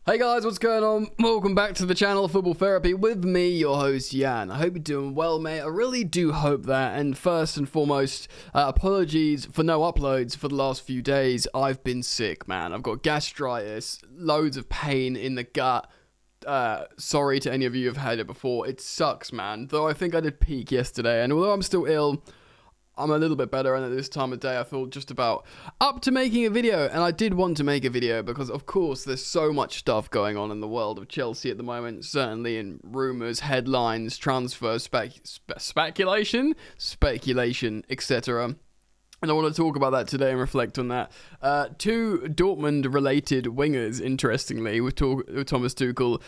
Hey guys, what's going on? Welcome back to the channel Football Therapy with me, your host Jan. I hope you're doing well, mate. I really do hope that. And first and foremost, apologies for no uploads for the last few days. I've been sick, man. I've got gastritis, loads of pain in the gut. Sorry to any of you who've had it before. It sucks, man. Though I think I did peak yesterday, and although I'm still ill, I'm a little bit better, and at this time of day I feel just about up to making a video. And I did want to make a video because of course there's so much stuff going on in the world of Chelsea at the moment, certainly in rumours, headlines, transfer speculation, etc. And I want to talk about that today and reflect on that. Two Dortmund-related wingers, interestingly, with Thomas Tuchel.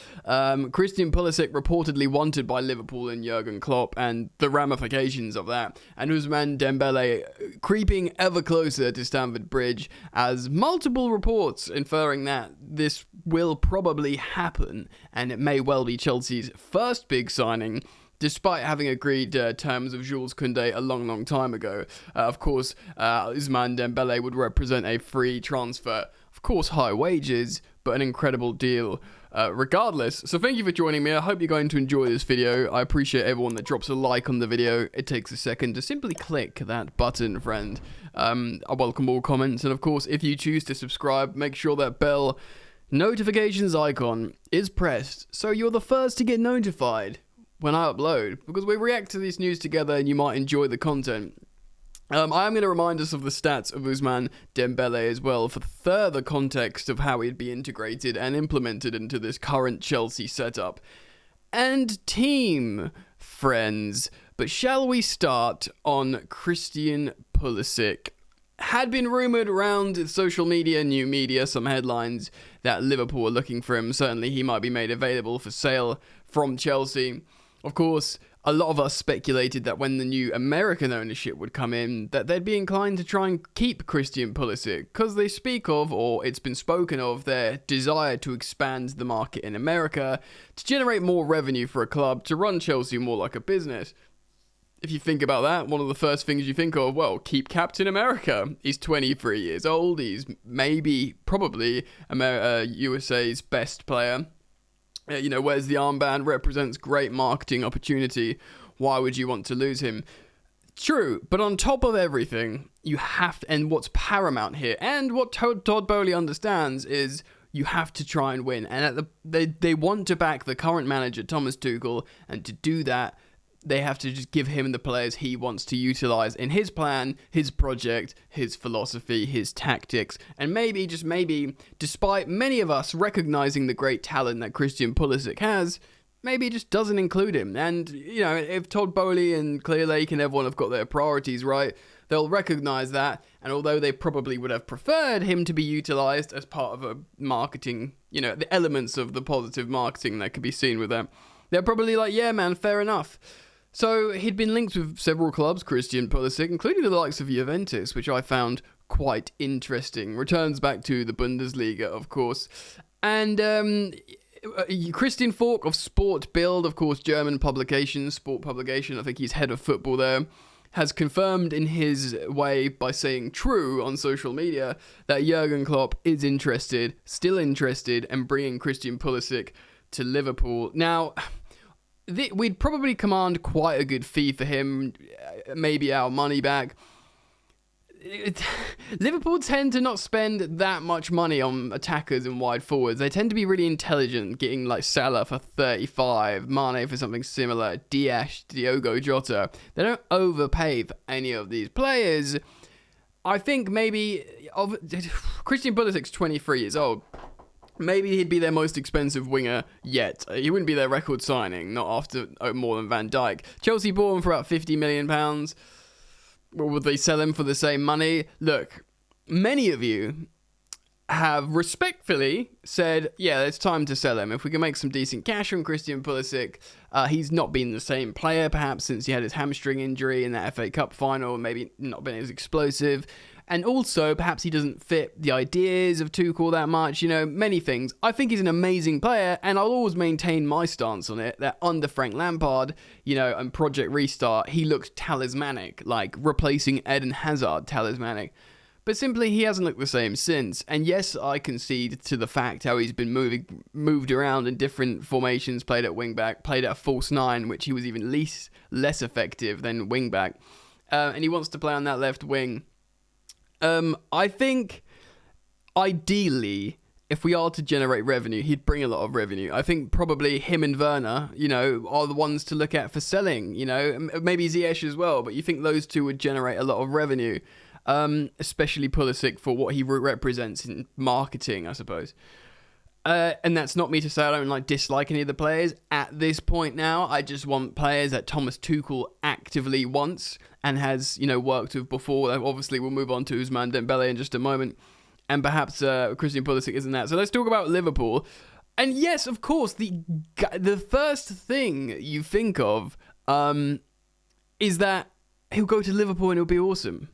Christian Pulisic reportedly wanted by Liverpool and Jurgen Klopp, and the ramifications of that. And Ousmane Dembele creeping ever closer to Stamford Bridge, as multiple reports inferring that this will probably happen, and it may well be Chelsea's first big signing, despite having agreed terms of Jules Koundé a long time ago. Of course, Ousmane Dembele would represent a free transfer. Of course, high wages, but an incredible deal regardless. So thank you for joining me. I hope you're going to enjoy this video. I appreciate everyone that drops a like on the video. It takes a second to simply click that button, friend. I welcome all comments. And of course, if you choose to subscribe, make sure that bell notifications icon is pressed so you're the first to get notified when I upload, because we react to this news together and you might enjoy the content. I am going to remind us of the stats of Ousmane Dembele as well, for further context of how he'd be integrated and implemented into this current Chelsea setup and team, friends. But shall we start on Christian Pulisic? Had been rumoured around social media, new media, some headlines that Liverpool are looking for him. Certainly he might be made available for sale from Chelsea. Of course, a lot of us speculated that when the new American ownership would come in, that they'd be inclined to try and keep Christian Pulisic, because they speak of, or it's been spoken of, their desire to expand the market in America, to generate more revenue for a club, to run Chelsea more like a business. If you think about that, one of the first things you think of, well, keep Captain America. He's 23 years old. He's probably USA's best player. Wears the armband, represents great marketing opportunity. Why would you want to lose him? True, but on top of everything, you have to, and what's paramount here, and what Todd Bowley understands is you have to try and win. And they want to back the current manager, Thomas Tuchel, and to do that, they have to just give him the players he wants to utilize in his plan, his project, his philosophy, his tactics, and maybe, just maybe, despite many of us recognizing the great talent that Christian Pulisic has, maybe it just doesn't include him. And, if Todd Bowley and Clear Lake and everyone have got their priorities right, they'll recognize that, and although they probably would have preferred him to be utilized as part of a marketing, the elements of the positive marketing that could be seen with them, they're probably like, yeah, man, fair enough. So he'd been linked with several clubs, Christian Pulisic, including the likes of Juventus, which I found quite interesting. Returns back to the Bundesliga, of course. And Christian Falk of Sport Bild, of course, German publication, sport publication, I think he's head of football there, has confirmed in his way by saying true on social media that Jurgen Klopp is still interested in bringing Christian Pulisic to Liverpool. Now, we'd probably command quite a good fee for him, maybe our money back. Liverpool tend to not spend that much money on attackers and wide forwards. They tend to be really intelligent, getting like Salah for 35, Mane for something similar, Diogo Jota. They don't overpay for any of these players. I think maybe Christian Pulisic's 23 years old. Maybe he'd be their most expensive winger yet. He wouldn't be their record signing, not after more than Van Dijk. Chelsea bought him for about £50 million. Or would they sell him for the same money? Look, many of you have respectfully said, yeah, it's time to sell him. If we can make some decent cash from Christian Pulisic, he's not been the same player, perhaps, since he had his hamstring injury in that FA Cup final, maybe not been as explosive. And also, perhaps he doesn't fit the ideas of Tuchel that much, many things. I think he's an amazing player, and I'll always maintain my stance on it, that under Frank Lampard, and Project Restart, he looked talismanic, like replacing Eden Hazard talismanic. but simply he hasn't looked the same since. And yes, I concede to the fact how he's been moved around in different formations, played at wing-back, played at a false nine, which he was even less effective than wing-back. And he wants to play on that left wing. I think, ideally, if we are to generate revenue, he'd bring a lot of revenue. I think probably him and Werner, are the ones to look at for selling, maybe Ziyech as well, but you think those two would generate a lot of revenue, especially Pulisic for what he represents in marketing, I suppose. And that's not me to say I don't dislike any of the players. At this point now, I just want players that Thomas Tuchel actively wants and has, worked with before. Obviously, we'll move on to Ousmane Dembele in just a moment. And perhaps Christian Pulisic isn't that. So let's talk about Liverpool. And yes, of course, the first thing you think of is that he'll go to Liverpool and it'll be awesome.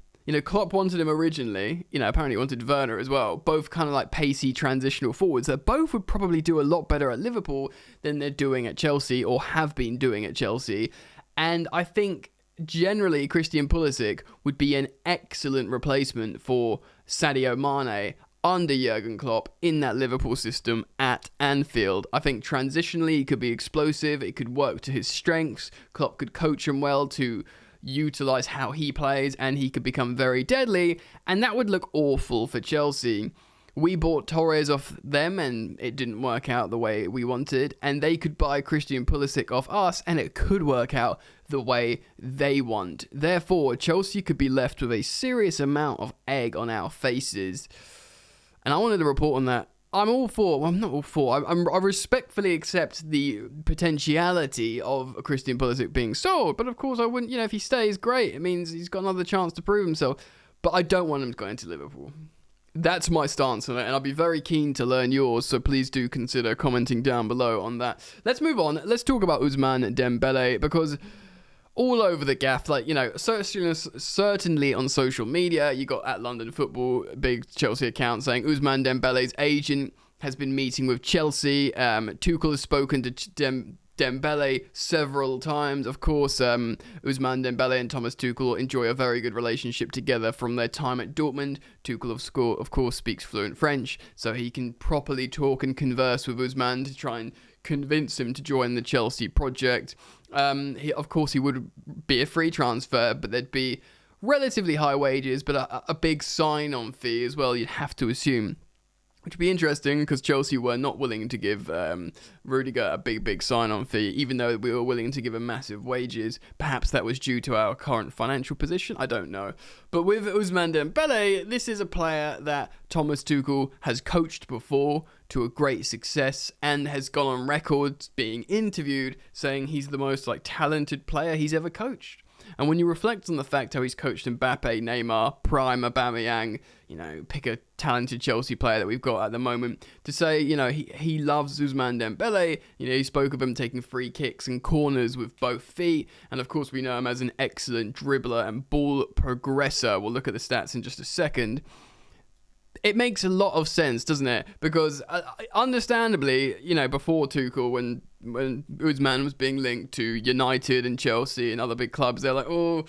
Klopp wanted him originally. Apparently wanted Werner as well. Both kind of pacey transitional forwards that both would probably do a lot better at Liverpool than they're doing at Chelsea or have been doing at Chelsea. And I think generally Christian Pulisic would be an excellent replacement for Sadio Mane under Jurgen Klopp in that Liverpool system at Anfield. I think transitionally he could be explosive. It could work to his strengths. Klopp could coach him well to utilise how he plays, and he could become very deadly, and that would look awful for Chelsea. We bought Torres off them and it didn't work out the way we wanted, and they could buy Christian Pulisic off us and it could work out the way they want. Therefore, Chelsea could be left with a serious amount of egg on our faces. And I wanted to report on that. I'm all for, well, I'm not all for, I respectfully accept the potentiality of Christian Pulisic being sold, but of course I wouldn't, if he stays, great. It means he's got another chance to prove himself, but I don't want him to go into Liverpool. That's my stance on it, and I'll be very keen to learn yours, so please do consider commenting down below on that. Let's move on. Let's talk about Ousmane Dembele, because all over the gaff, certainly on social media, you got at London Football, big Chelsea account saying Ousmane Dembele's agent has been meeting with Chelsea. Tuchel has spoken to Dembele several times. Of course, Ousmane Dembele and Thomas Tuchel enjoy a very good relationship together from their time at Dortmund. Tuchel, of course, speaks fluent French, so he can properly talk and converse with Ousmane to try and convince him to join the Chelsea project. Of course, he would be a free transfer, but there'd be relatively high wages, but a big sign-on fee as well, you'd have to assume. Which would be interesting because Chelsea were not willing to give Rudiger a big sign-on fee, even though we were willing to give him massive wages. Perhaps that was due to our current financial position. I don't know. But with Ousmane Dembele, this is a player that Thomas Tuchel has coached before to a great success and has gone on record being interviewed saying he's the most talented player he's ever coached. And when you reflect on the fact how he's coached Mbappe, Neymar, Prime, Aubameyang, pick a talented Chelsea player that we've got at the moment, to say, he loves Ousmane Dembele. He spoke of him taking free kicks and corners with both feet. And of course, we know him as an excellent dribbler and ball progressor. We'll look at the stats in just a second. It makes a lot of sense, doesn't it? Because understandably, before Tuchel, when Ousmane was being linked to United and Chelsea and other big clubs, they're like, oh,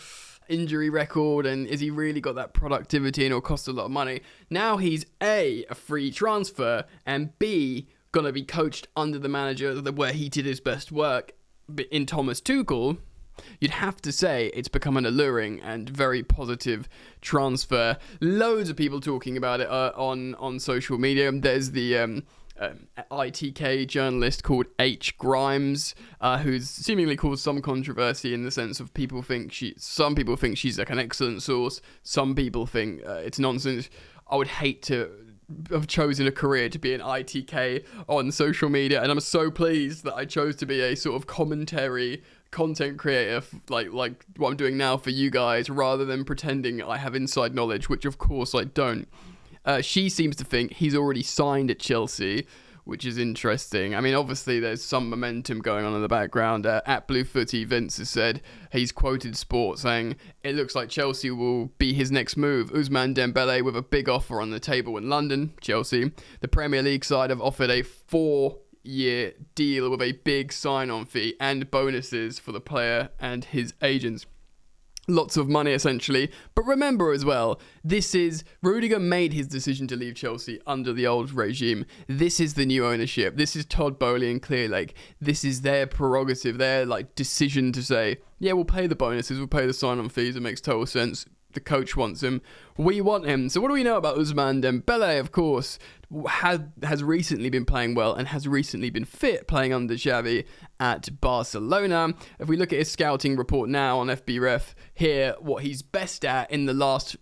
injury record, and is he really got that productivity and it'll cost a lot of money? Now he's A, a free transfer, and B, going to be coached under the manager where he did his best work in Thomas Tuchel. You'd have to say it's become an alluring and very positive transfer. Loads of people talking about it on social media. There's the ITK journalist called H. Grimes, who's seemingly caused some controversy in the sense of some people think she's an excellent source. Some people think it's nonsense. I would hate to have chosen a career to be an ITK on social media, and I'm so pleased that I chose to be a sort of commentary content creator like what I'm doing now for you guys, rather than pretending I have inside knowledge, which of course I don't. She seems to think he's already signed at Chelsea, which is interesting. I mean, obviously there's some momentum going on in the background. At Blue Footy, Vince has said, he's quoted Sport saying, it looks like Chelsea will be his next move. Ousmane Dembele with a big offer on the table in London. Chelsea, the Premier League side, have offered a 4-year deal with a big sign-on fee and bonuses for the player and his agents. lots of money essentially. But remember as well, Rudiger made his decision to leave Chelsea under the old regime. This is the new ownership. This is Todd Boehly and Clearlake. This is their prerogative, their decision to say, yeah, we'll pay the bonuses, we'll pay the sign-on fees. It makes total sense. The coach wants him. We want him. So what do we know about Ousmane Dembele? Of course, has recently been playing well and has recently been fit playing under Xavi at Barcelona. If we look at his scouting report now on FBref, here what he's best at in the last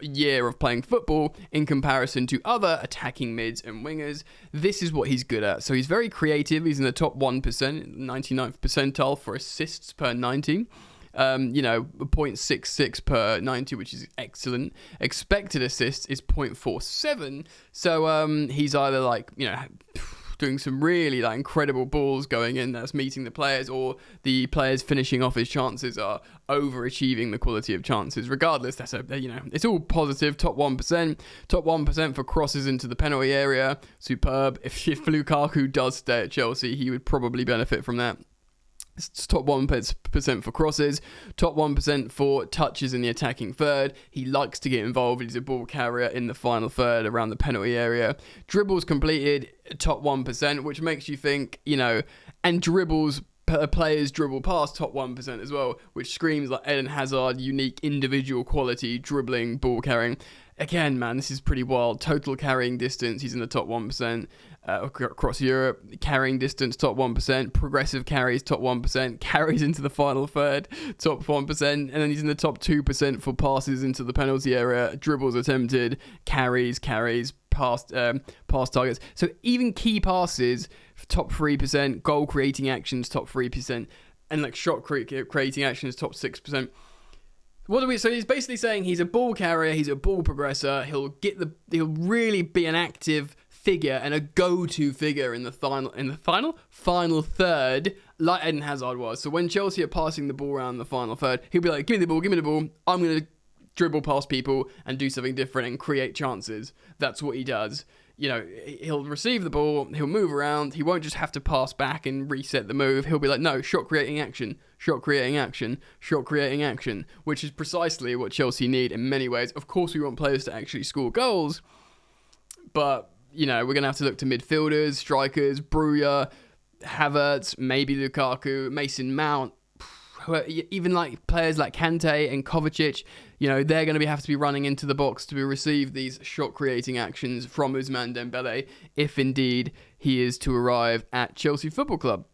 year of playing football in comparison to other attacking mids and wingers, this is what he's good at. So he's very creative. He's in the top 1%, 99th percentile for assists per 90. 0.66 per 90, which is excellent. Expected assists is 0.47. So he's either doing some really like incredible balls going in that's meeting the players, or the players finishing off his chances are overachieving the quality of chances. Regardless, that's it's all positive. Top 1% for crosses into the penalty area. Superb. If Lukaku does stay at Chelsea, he would probably benefit from that. It's top 1% for crosses, top 1% for touches in the attacking third. He likes to get involved. He's a ball carrier in the final third around the penalty area. Dribbles completed, top 1%, which makes you think, and players dribble past top 1% as well, which screams like Eden Hazard, unique individual quality, dribbling, ball carrying. Again, man, this is pretty wild. Total carrying distance, he's in the top 1%. Across Europe, carrying distance, top 1%. Progressive carries, top 1%. Carries into the final third, top 1%. And then he's in the top 2% for passes into the penalty area. Dribbles attempted, carries, past targets. So even key passes, top 3%. Goal creating actions, top 3%. And shot creating actions, top 6%. So he's basically saying he's a ball carrier, he's a ball progressor. He'll really be an active figure and a go-to figure in the final third, like Eden Hazard was. So when Chelsea are passing the ball around the final third, he'll be like, give me the ball, I'm going to dribble past people and do something different and create chances. That's what he does. He'll receive the ball, he'll move around, he won't just have to pass back and reset the move. He'll be like, no, shot creating action, which is precisely what Chelsea need in many ways. Of course, we want players to actually score goals, but we're going to have to look to midfielders, strikers, Breuer, Havertz, maybe Lukaku, Mason Mount, even players like Kante and Kovacic. They're going to have to be running into the box to receive these shot-creating actions from Ousmane Dembele, if indeed he is to arrive at Chelsea Football Club.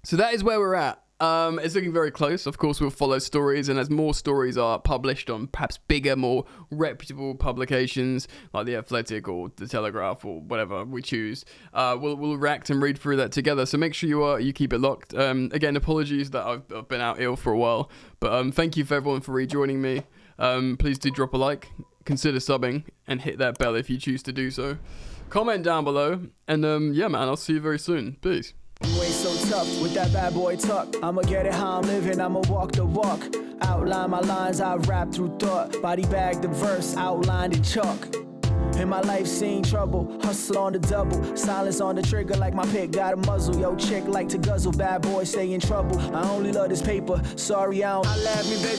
So that is where we're at. It's looking very close. Of course, we'll follow stories, and as more stories are published on perhaps bigger, more reputable publications like The Athletic or The Telegraph or whatever we choose, we'll react and read through that together. So make sure you keep it locked. Again, apologies that I've been out ill for a while, but thank you for everyone for rejoining me. Please do drop a like, consider subbing, and hit that bell if you choose to do so. Comment down below, and I'll see you very soon. Peace. You ain't so tough with that bad boy tuck. I'ma get it how I'm living, I'ma walk the walk. Outline my lines, I rap through thought. Body bag the verse, outlined in chalk. In my life seen trouble, hustle on the double. Silence on the trigger like my pick got a muzzle. Yo chick like to guzzle, bad boy stay in trouble. I only love this paper, sorry I don't. I laugh me baby.